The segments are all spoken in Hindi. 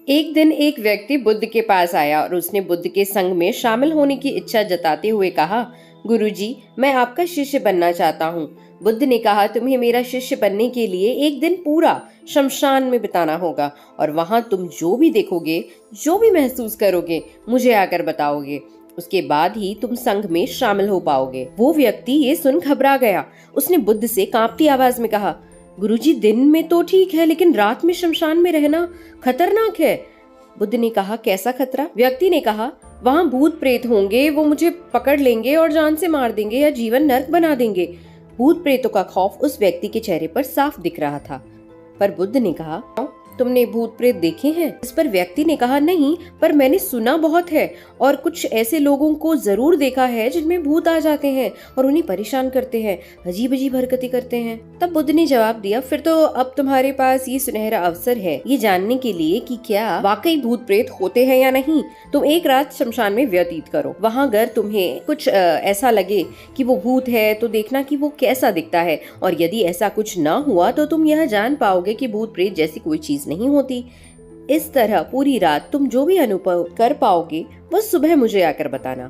एक दिन एक व्यक्ति बुद्ध के पास आया और उसने बुद्ध के संग में शामिल होने की इच्छा जताते हुए कहा, गुरुजी, मैं आपका शिष्य बनना चाहता हूँ। बुद्ध ने कहा, तुम्हें मेरा शिष्य बनने के लिए एक दिन पूरा शमशान में बिताना होगा और वहां तुम जो भी देखोगे, जो भी महसूस करोगे, मुझे आकर बताओगे। उसके बाद ही तुम संघ में शामिल हो पाओगे। वो व्यक्ति ये सुन घबरा गया। उसने बुद्ध से कांपती आवाज में कहा, गुरुजी, दिन में तो ठीक है, लेकिन रात में शमशान में रहना खतरनाक है। बुद्ध ने कहा, कैसा खतरा? व्यक्ति ने कहा, वहाँ भूत प्रेत होंगे, वो मुझे पकड़ लेंगे और जान से मार देंगे या जीवन नर्क बना देंगे। भूत प्रेतों का खौफ उस व्यक्ति के चेहरे पर साफ दिख रहा था। पर बुद्ध ने कहा, तुमने भूत प्रेत देखे हैं? इस पर व्यक्ति ने कहा, नहीं, पर मैंने सुना बहुत है और कुछ ऐसे लोगों को जरूर देखा है जिनमें भूत आ जाते हैं और उन्हें परेशान करते हैं, अजीब अजीब हरकतें करते हैं। तब बुद्ध ने जवाब दिया, फिर तो अब तुम्हारे पास ये सुनहरा अवसर है ये जानने के लिए कि क्या वाकई भूत प्रेत होते हैं या नहीं। तुम एक रात शमशान में व्यतीत करो। वहाँ अगर तुम्हें कुछ ऐसा लगे कि वो भूत है तो देखना कि वो कैसा दिखता है, और यदि ऐसा कुछ ना हुआ तो तुम यह जान पाओगे कि भूत प्रेत जैसी कोई चीज नहीं होती। इस तरह पूरी रात तुम जो भी अनुभव कर पाओगे वो सुबह मुझे आकर बताना।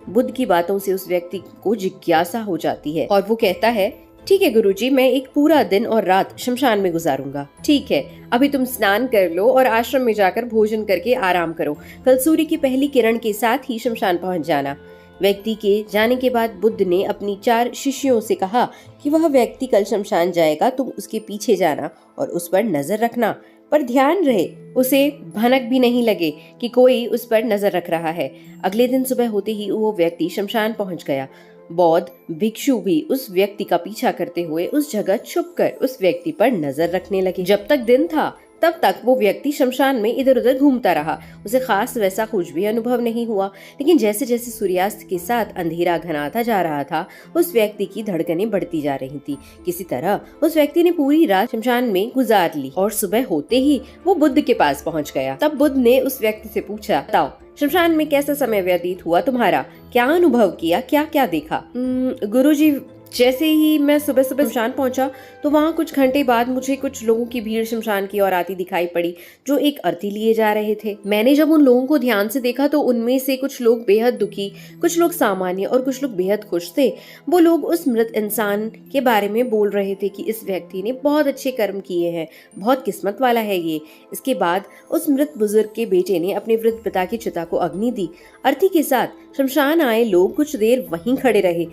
बुद्ध की बातों से उस व्यक्ति को जिज्ञासा हो जाती है और वो कहता है, ठीक है गुरुजी, मैं एक पूरा दिन और रात शमशान में गुजारूंगा। ठीक है, अभी तुम स्नान कर लो और आश्रम में जाकर भोजन करके आराम करो। कल सूर्य की पहली किरण के साथ ही शमशान पहुंच जाना। व्यक्ति के जाने के बाद बुद्ध ने अपनी 4 शिष्यों से कहा कि वह व्यक्ति कल शमशान जाएगा, तुम उसके पीछे जाना और उस पर नजर रखना, पर ध्यान रहे उसे भनक भी नहीं लगे कि कोई उस पर नजर रख रहा है। अगले दिन सुबह होते ही वो व्यक्ति शमशान पहुंच गया। बौद्ध भिक्षु भी उस व्यक्ति का पीछा करते हुए उस जगह छुपकर उस व्यक्ति पर नजर रखने लगे। जब तक दिन था तब तक वो व्यक्ति शमशान में इधर उधर घूमता रहा। उसे खास वैसा कुछ भी अनुभव नहीं हुआ, लेकिन जैसे जैसे सूर्यास्त के साथ अंधेरा घनाता जा रहा था उस व्यक्ति की धड़कनें बढ़ती जा रही थी। किसी तरह उस व्यक्ति ने पूरी रात शमशान में गुजार ली और सुबह होते ही वो बुद्ध के पास पहुंच गया। तब बुद्ध ने उस व्यक्ति से पूछा, बताओ शमशान में कैसा समय व्यतीत हुआ तुम्हारा? क्या अनुभव किया? क्या क्या देखा? गुरुजी, जैसे ही मैं सुबह सुबह शमशान पहुंचा तो वहाँ कुछ घंटे बाद मुझे कुछ लोगों की भीड़ शमशान की ओर आती दिखाई पड़ी जो एक अर्थी लिए जा रहे थे। मैंने जब उन लोगों को ध्यान से देखा तो उनमें से कुछ लोग बेहद दुखी, कुछ लोग सामान्य और कुछ लोग बेहद खुश थे। वो लोग उस मृत इंसान के बारे में बोल रहे थे कि इस व्यक्ति ने बहुत अच्छे कर्म किए हैं, बहुत किस्मत वाला है ये। इसके बाद उस मृत बुजुर्ग के बेटे ने अपने वृद्ध पिता की चिता को अग्नि दी। अर्थी के साथ शमशान आए लोग कुछ देर वहीं खड़े रहे।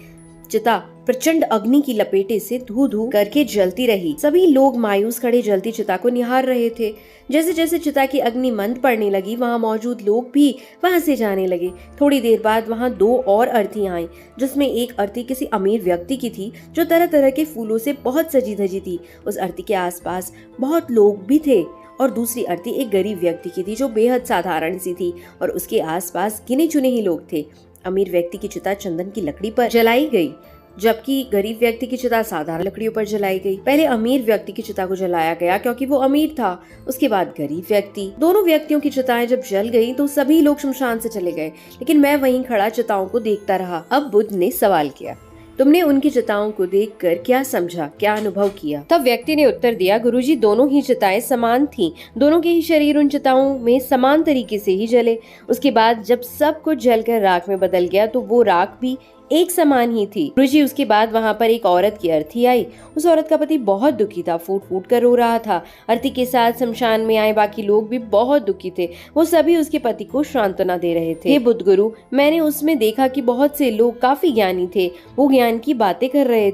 चिता प्रचंड अग्नि की लपेटे से धू धू करके जलती रही। सभी लोग मायूस खड़े जलती चिता को निहार रहे थे। जैसे जैसे चिता की अग्नि मंद पड़ने लगी वहाँ मौजूद लोग भी वहाँ से जाने लगे। थोड़ी देर बाद वहाँ 2 और अर्थी आई, जिसमें एक अर्थी किसी अमीर व्यक्ति की थी जो तरह तरह के फूलों से बहुत सजी धजी थी। उस अर्थी के आसपास बहुत लोग भी थे और दूसरी अर्थी एक गरीब व्यक्ति की थी जो बेहद साधारण सी थी और उसके आसपास गिने चुने ही लोग थे। अमीर व्यक्ति की चिता चंदन की लकड़ी पर जलाई गई, जबकि गरीब व्यक्ति की चिता साधारण लकड़ियों पर जलाई गई। पहले अमीर व्यक्ति की चिता को जलाया गया क्योंकि वो अमीर था, उसके बाद गरीब व्यक्ति। दोनों व्यक्तियों की चिताएं जब जल गई तो सभी लोग शमशान से चले गए, लेकिन मैं वहीं खड़ा चिताओं को देखता रहा। अब बुद्ध ने सवाल किया, तुमने उनकी चिताओं को देखकर क्या समझा, क्या अनुभव किया? तब व्यक्ति ने उत्तर दिया, गुरुजी, दोनों ही चिताएं समान थीं। दोनों के ही शरीर उन चिताओं में समान तरीके से ही जले। उसके बाद जब सब कुछ जलकर राख में बदल गया तो वो राख भी एक समान ही थी। गुरुजी, उसके बाद वहाँ पर एक औरत की अर्थी आई। उस औरत का पति बहुत दुखी था, फूट फूट कर रो रहा था। अर्थी के साथ शमशान में आए बाकी लोग भी बहुत दुखी थे। वो सभी उसके पति को सांत्वना दे रहे थे। हे बुद्ध गुरु, मैंने उसमें देखा कि बहुत से लोग काफी ज्ञानी थे, वो ज्ञान की बातें कर रहे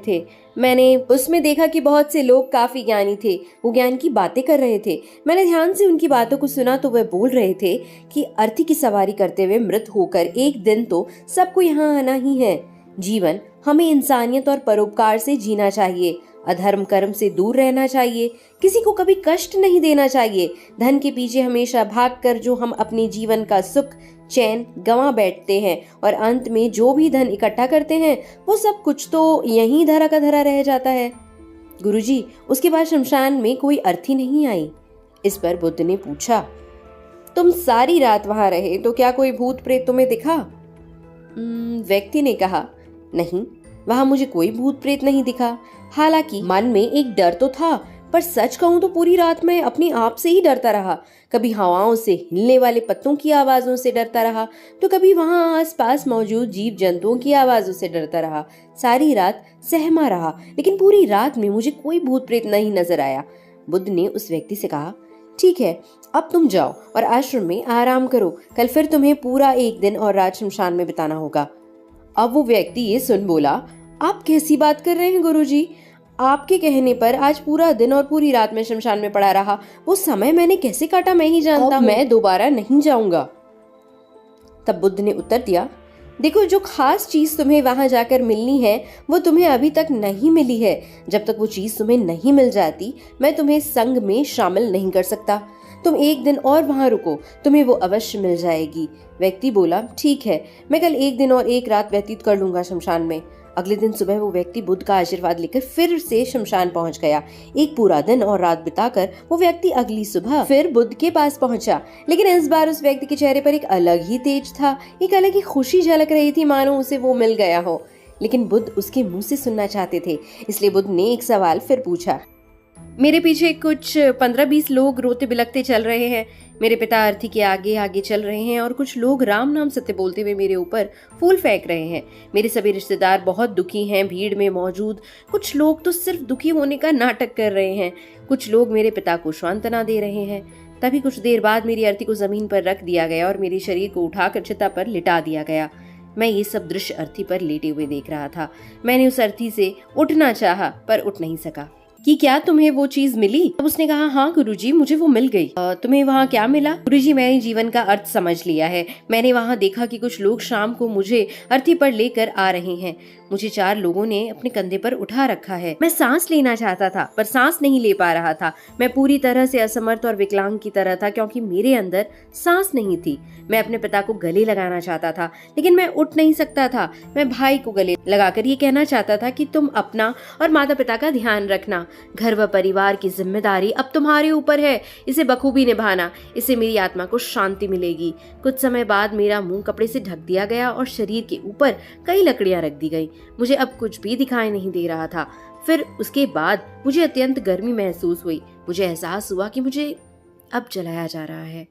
थे। मैंने ध्यान से उनकी बातों को सुना तो वह बोल रहे थे कि अर्थी की सवारी करते हुए मृत होकर एक दिन तो सबको यहाँ आना ही है। जीवन हमें इंसानियत और परोपकार से जीना चाहिए, अधर्म कर्म से दूर रहना चाहिए, किसी को कभी कष्ट नहीं देना चाहिए। धन के पीछे हमेशा भागकर जो हम अपने जीवन का सुख चैन गंवा बैठते हैं और अंत में जो भी धन इकट्ठा करते हैं वो सब कुछ तो यहीं धरा का धरा रह जाता है। गुरुजी, उसके बाद शमशान में कोई अर्थी नहीं आई। इस पर बुद्ध ने पूछा, तुम सारी रात वहां रहे तो क्या कोई भूत प्रेत तुम्हें दिखा? व्यक्ति ने कहा, नहीं, वहां मुझे कोई भूत प्रेत नहीं दिखा। हालांकि मन में एक डर तो था, पर सच कहूं तो पूरी रात मैं अपने आप से ही डरता रहा। कभी हवाओं से हिलने वाले पत्तों की आवाज़ों से डरता रहा, तो कभी वहाँ आसपास मौजूद जीव जंतुओं की आवाज़ों से डरता रहा। सारी रात सहमा रहा, लेकिन पूरी रात में मुझे कोई भूत प्रेत नहीं नजर आया। बुद्ध ने उस व्यक्ति से कहा, ठीक है, अब तुम जाओ और आश्रम में आराम करो। कल फिर तुम्हें पूरा एक दिन और रात शमशान में बिताना होगा। अब वो व्यक्ति ये सुन बोला, आप कैसी बात कर रहे हैं गुरुजी? आपके कहने पर आज पूरा दिन और पूरी रात में शमशान में पड़ा रहा। वो समय मैंने कैसे काटा मैं ही जानता हूँ। मैं दोबारा नहीं जाऊंगा। तब बुद्ध ने उत्तर दिया, देखो, जो खास चीज तुम्हें वहां जाकर मिलनी है वो तुम्हें अभी तक नहीं मिली है। जब तक वो चीज तुम्हें नहीं मिल जाती, मैं तुम्हें संघ में शामिल नहीं कर सकता। तुम एक दिन और वहां रुको, तुम्हें वो अवश्य मिल जाएगी। व्यक्ति बोला, ठीक है, मैं कल एक दिन और एक रात व्यतीत कर लूंगा शमशान में। अगले दिन सुबह वो व्यक्ति बुद्ध का आशीर्वाद लेकर फिर से शमशान पहुंच गया। एक पूरा दिन और रात बिताकर वो व्यक्ति अगली सुबह फिर बुद्ध के पास पहुंचा, लेकिन इस बार उस व्यक्ति के चेहरे पर एक अलग ही तेज था। एक अलग ही खुशी झलक रही थी, मानो उसे वो मिल गया हो। लेकिन बुद्ध उसके मुंह से सुनना चाहते थे, इसलिए बुद्ध ने एक सवाल फिर पूछा, मेरे पीछे कुछ 15-20 लोग रोते बिलखते चल रहे हैं। मेरे पिता अर्थी के आगे आगे चल रहे हैं और कुछ लोग राम नाम सत्य बोलते हुए मेरे ऊपर फूल फेंक रहे हैं। मेरे सभी रिश्तेदार बहुत दुखी हैं। भीड़ में मौजूद कुछ लोग तो सिर्फ दुखी होने का नाटक कर रहे हैं। कुछ लोग मेरे पिता को सांत्वना दे रहे हैं। तभी कुछ देर बाद मेरी अर्थी को जमीन पर रख दिया गया और मेरे शरीर को उठाकर चिता पर लिटा दिया गया। मैं ये सब दृश्य अर्थी पर लेटे हुए देख रहा था। मैंने उस अर्थी से उठना चाहा पर उठ नहीं सका। कि क्या तुम्हें वो चीज मिली? तब उसने कहा, हाँ गुरुजी, मुझे वो मिल गई। तुम्हें वहाँ क्या मिला? गुरुजी, मैंने जीवन का अर्थ समझ लिया है। मैंने वहाँ देखा कि कुछ लोग शाम को मुझे अर्थी पर लेकर आ रहे हैं। मुझे 4 लोगों ने अपने कंधे पर उठा रखा है। मैं सांस लेना चाहता था पर सांस नहीं ले पा रहा था। मैं पूरी तरह से असमर्थ और विकलांग की तरह था, क्योंकि मेरे अंदर सांस नहीं थी। मैं अपने पिता को गले लगाना चाहता था, लेकिन मैं उठ नहीं सकता था। मैं भाई को गले लगाकर ये कहना चाहता था कि तुम अपना और माता पिता का ध्यान रखना। घर व परिवार की जिम्मेदारी अब तुम्हारे ऊपर है। इसे बखूबी निभाना, इससे मेरी आत्मा को शांति मिलेगी। कुछ समय बाद मेरा मुंह कपड़े से ढक दिया गया और शरीर के ऊपर कई लकड़ियां रख दी गई। मुझे अब कुछ भी दिखाई नहीं दे रहा था। फिर उसके बाद मुझे अत्यंत गर्मी महसूस हुई। मुझे एहसास हुआ कि मुझे अब जलाया जा रहा है।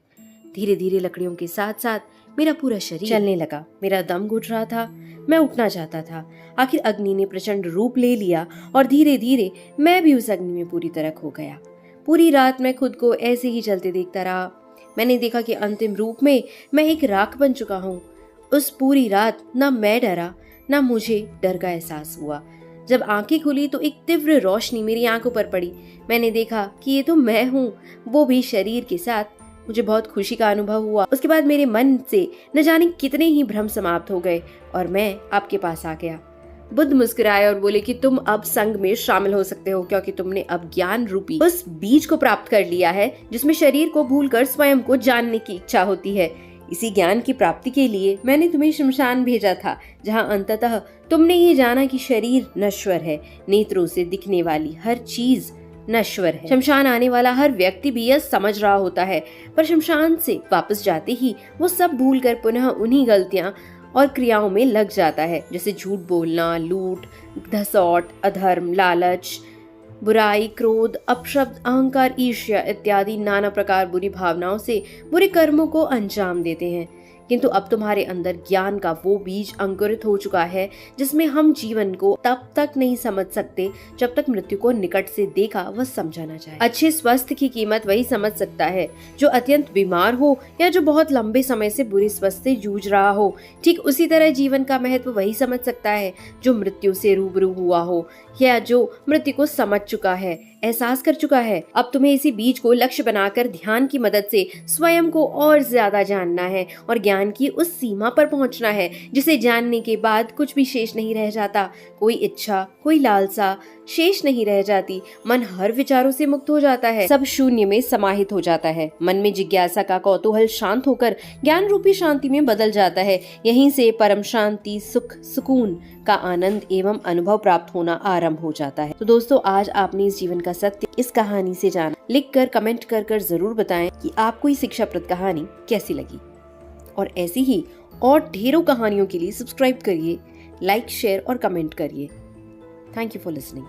धीरे धीरे लकड़ियों के साथ साथ मेरा पूरा शरीर चलने लगा। मेरा दम घुट रहा था। मैं उठना चाहता था। आखिर अग्नि ने प्रचंड रूप ले लिया और धीरे धीरे मैं भी उस अग्नि में पूरी तरह खो गया। पूरी रात मैं खुद को ऐसे ही जलते देखता रहा। मैंने देखा कि अंतिम रूप में मैं एक राख बन चुका हूँ। उस पूरी रात न मैं डरा, न मुझे डर का एहसास हुआ। जब आंखें खुली तो एक तीव्र रोशनी मेरी आंखों पर पड़ी। मैंने देखा कि ये तो मैं हूँ, वो भी शरीर के साथ। मुझे बहुत खुशी का अनुभव हुआ। उसके बाद मेरे मन से न जाने कितने ही भ्रम समाप्त हो गए और मैं आपके पास आ गया। बुद्ध मुस्कुराए और बोले कि तुम अब संघ में शामिल हो सकते हो, क्योंकि तुमने अब ज्ञान रूपी उस बीज को प्राप्त कर लिया है जिसमें शरीर को भूलकर स्वयं को जानने की इच्छा होती है। इसी ज्ञान की प्राप्ति के लिए मैंने तुम्हें शमशान भेजा था, जहां अंततः तुमने ये जाना कि शरीर नश्वर है, नेत्रों से दिखने वाली हर चीज नश्वर है। शमशान आने वाला हर व्यक्ति भी यह समझ रहा होता है, पर शमशान से वापस जाते ही वो सब भूलकर पुनः उन्हीं गलतियां और क्रियाओं में लग जाता है, जैसे झूठ बोलना, लूट, धसौट, अधर्म, लालच, बुराई, क्रोध, अपशब्द, अहंकार, ईर्ष्या इत्यादि नाना प्रकार बुरी भावनाओं से बुरे कर्मों को अंजाम देते हैं। किंतु अब तुम्हारे अंदर ज्ञान का वो बीज अंकुरित हो चुका है जिसमें हम जीवन को तब तक नहीं समझ सकते जब तक मृत्यु को निकट से देखा व समझा न जाए। अच्छे स्वास्थ्य की कीमत वही समझ सकता है जो अत्यंत बीमार हो या जो बहुत लंबे समय से बुरी स्वास्थ्य से जूझ रहा हो। ठीक उसी तरह जीवन का महत्व वही समझ सकता है जो मृत्यु से रूबरू हुआ हो या जो मृत्यु को समझ चुका है, एहसास कर चुका है। अब तुम्हें इसी बीज को लक्ष्य बनाकर ध्यान की मदद से स्वयं को और ज्यादा जानना है और ज्ञान की उस सीमा पर पहुंचना है जिसे जानने के बाद कुछ भी शेष नहीं रह जाता। कोई इच्छा, कोई लालसा शेष नहीं रह जाती। मन हर विचारों से मुक्त हो जाता है, सब शून्य में समाहित हो जाता है। मन में जिज्ञासा का कौतूहल शांत होकर ज्ञान रूपी शांति में बदल जाता है। यहीं से परम शांति, सुख, सुकून का आनंद एवं अनुभव प्राप्त होना आरंभ हो जाता है। तो दोस्तों, आज आपने इस जीवन का सत्य इस कहानी से जाना। लिखकर कमेंट कर जरूर बताएं कि आपको ये शिक्षाप्रद कहानी कैसी लगी। और ऐसी ही और ढेरों कहानियों के लिए सब्सक्राइब करिए, लाइक, शेयर और कमेंट करिए। Thank you for listening.